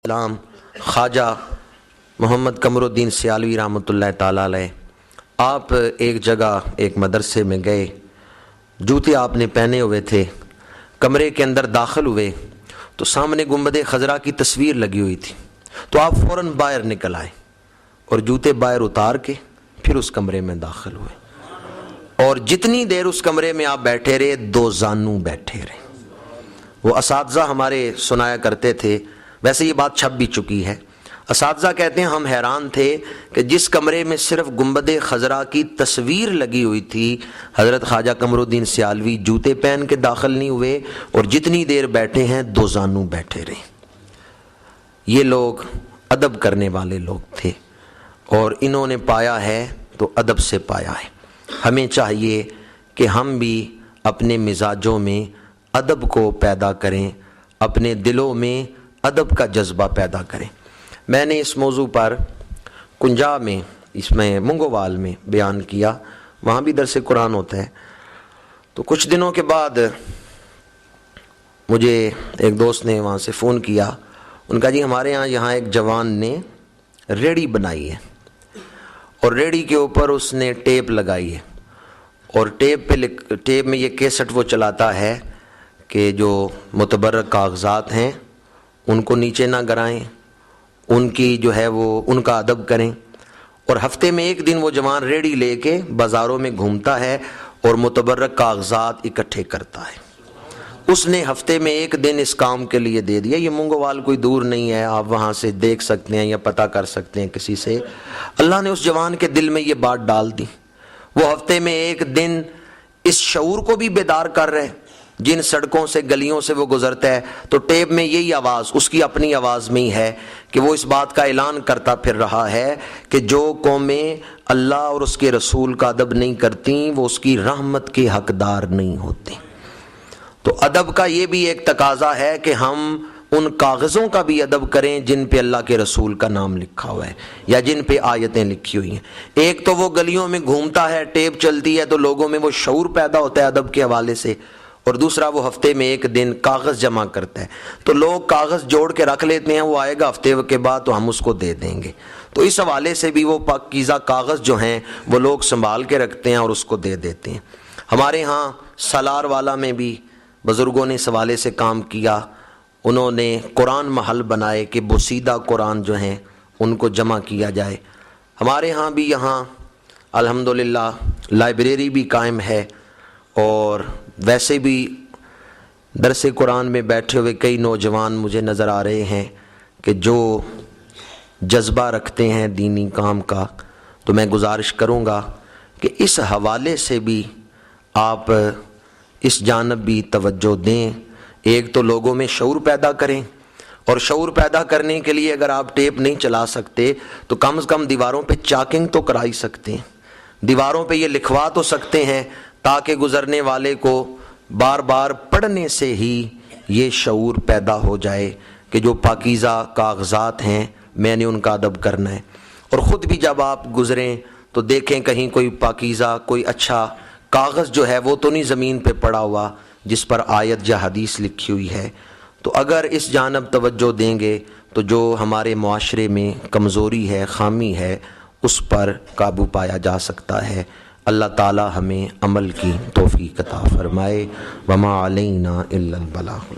السلام خواجہ محمد قمر الدین سیالوی رحمۃ اللہ تعالیٰ علیہ، آپ ایک جگہ ایک مدرسے میں گئے، جوتے آپ نے پہنے ہوئے تھے، کمرے کے اندر داخل ہوئے تو سامنے گنبد خضرا کی تصویر لگی ہوئی تھی، تو آپ فوراً باہر نکل آئے اور جوتے باہر اتار کے پھر اس کمرے میں داخل ہوئے، اور جتنی دیر اس کمرے میں آپ بیٹھے رہے دو زانو بیٹھے رہے۔ وہ اساتذہ ہمارے سنایا کرتے تھے، ویسے یہ بات چھپ بھی چکی ہے، اساتذہ کہتے ہیں ہم حیران تھے کہ جس کمرے میں صرف گنبد خضرا کی تصویر لگی ہوئی تھی، حضرت خواجہ قمر الدین سیالوی جوتے پہن کے داخل نہیں ہوئے اور جتنی دیر بیٹھے ہیں دو زانو بیٹھے رہے۔ یہ لوگ ادب کرنے والے لوگ تھے اور انہوں نے پایا ہے تو ادب سے پایا ہے۔ ہمیں چاہیے کہ ہم بھی اپنے مزاجوں میں ادب کو پیدا کریں، اپنے دلوں میں ادب کا جذبہ پیدا کریں۔ میں نے اس موضوع پر کنجا میں، اس میں منگووال میں بیان کیا، وہاں بھی درس قرآن ہوتا ہے۔ تو کچھ دنوں کے بعد مجھے ایک دوست نے وہاں سے فون کیا، ان کا جی ہمارے یہاں ایک جوان نے ریڑھی بنائی ہے اور ریڑھی کے اوپر اس نے ٹیپ لگائی ہے، اور ٹیپ میں یہ کیسٹ وہ چلاتا ہے کہ جو متبرک کاغذات ہیں ان کو نیچے نہ گرائیں، ان کی جو ہے وہ ان کا ادب کریں، اور ہفتے میں ایک دن وہ جوان ریڑھی لے کے بازاروں میں گھومتا ہے اور متبرک کاغذات اکٹھے کرتا ہے۔ اس نے ہفتے میں ایک دن اس کام کے لیے دے دیا۔ یہ منگووال کوئی دور نہیں ہے، آپ وہاں سے دیکھ سکتے ہیں یا پتہ کر سکتے ہیں کسی سے۔ اللہ نے اس جوان کے دل میں یہ بات ڈال دی، وہ ہفتے میں ایک دن اس شعور کو بھی بیدار کر رہے، جن سڑکوں سے گلیوں سے وہ گزرتا ہے تو ٹیپ میں یہی آواز اس کی اپنی آواز میں ہی ہے کہ وہ اس بات کا اعلان کرتا پھر رہا ہے کہ جو قومیں اللہ اور اس کے رسول کا ادب نہیں کرتی وہ اس کی رحمت کے حقدار نہیں ہوتی۔ تو ادب کا یہ بھی ایک تقاضا ہے کہ ہم ان کاغذوں کا بھی ادب کریں جن پہ اللہ کے رسول کا نام لکھا ہوا ہے یا جن پہ آیتیں لکھی ہوئی ہیں۔ ایک تو وہ گلیوں میں گھومتا ہے، ٹیپ چلتی ہے تو لوگوں میں وہ شعور پیدا ہوتا ہے ادب کے حوالے سے، اور دوسرا وہ ہفتے میں ایک دن کاغذ جمع کرتا ہے، تو لوگ کاغذ جوڑ کے رکھ لیتے ہیں، وہ آئے گا ہفتے کے بعد تو ہم اس کو دے دیں گے۔ تو اس حوالے سے بھی وہ پاکیزہ کاغذ جو ہیں وہ لوگ سنبھال کے رکھتے ہیں اور اس کو دے دیتے ہیں۔ ہمارے ہاں سالار والا میں بھی بزرگوں نے اس حوالے سے کام کیا، انہوں نے قرآن محل بنائے کہ بوسیدہ قرآن جو ہیں ان کو جمع کیا جائے۔ ہمارے ہاں بھی یہاں الحمدللہ لائبریری بھی قائم ہے، اور ویسے بھی درس قرآن میں بیٹھے ہوئے کئی نوجوان مجھے نظر آ رہے ہیں کہ جو جذبہ رکھتے ہیں دینی کام کا، تو میں گزارش کروں گا کہ اس حوالے سے بھی آپ اس جانب بھی توجہ دیں۔ ایک تو لوگوں میں شعور پیدا کریں، اور شعور پیدا کرنے کے لیے اگر آپ ٹیپ نہیں چلا سکتے تو کم از کم دیواروں پہ چاکنگ تو کرائی سکتے ہیں، دیواروں پہ یہ لکھوا تو سکتے ہیں تاکہ گزرنے والے کو بار بار پڑھنے سے ہی یہ شعور پیدا ہو جائے کہ جو پاکیزہ کاغذات ہیں میں نے ان کا ادب کرنا ہے۔ اور خود بھی جب آپ گزریں تو دیکھیں کہیں کوئی پاکیزہ کوئی اچھا کاغذ جو ہے وہ تو نہیں زمین پہ پڑا ہوا جس پر آیت یا حدیث لکھی ہوئی ہے۔ تو اگر اس جانب توجہ دیں گے تو جو ہمارے معاشرے میں کمزوری ہے، خامی ہے، اس پر قابو پایا جا سکتا ہے۔ اللہ تعالی ہمیں عمل کی توفیق عطا فرمائے۔ وما علینا الا البلاغ۔